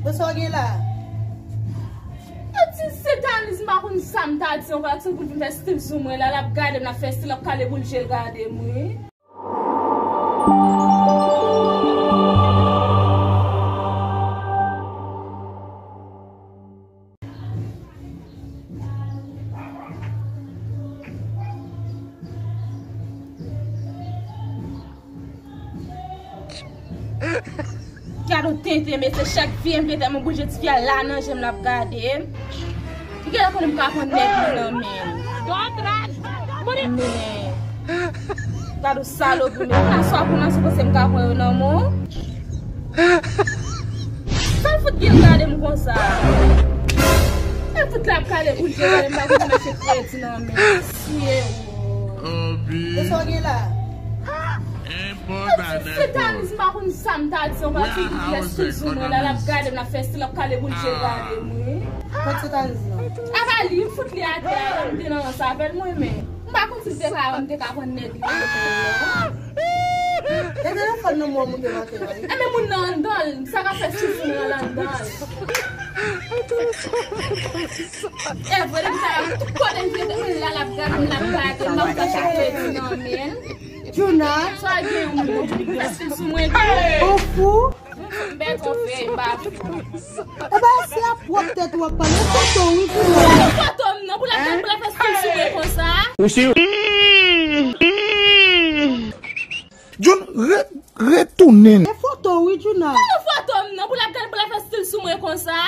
What's all you like? Ati satanisme akon sam ta di on va ti pou me stil sou mwen la la gade na fe stil ap kale boul jel gade mwen. Gado tente mais c'est chaque vie me vete mon bouger ti fia la nan j'aime la regarder. Ki la konem ka kon net nan men. Mais gado salo pou me na so pou nan se você me ka kon nan mo. San fout bien regarder mon comme ça. E fout la kale bouger gade me ko na se tete nan men. Si What's all you like? Satanisme akon sam ta di on va ti pou me stil sou mwen la la gade na fe stil ap kale boul jel gade mwen. What satanisme? Avali, fout li ate a yon nan sa apel mwen men. Mba kon si te ka yon te ka kon net li. E de la fan nan moun de mate wè? E men moun nan dol, sa ka fe stil sou mwen lan dol. E vwede ki sa yon tout koden ki te la la gade mba pou ka chakwe di nan men. Juna? So a gen yon moun de stil sou mwen. Ou fou? Ben kon fe, mba. E ba se ap wap tet wap pa, ne foto wè Juna? Ne foto mnen pou la fe stil sou mwen kon sa. Jun, retounen. Ne foto wè Juna? Ne foto mnen pou la fe stil sou mwen kon sa.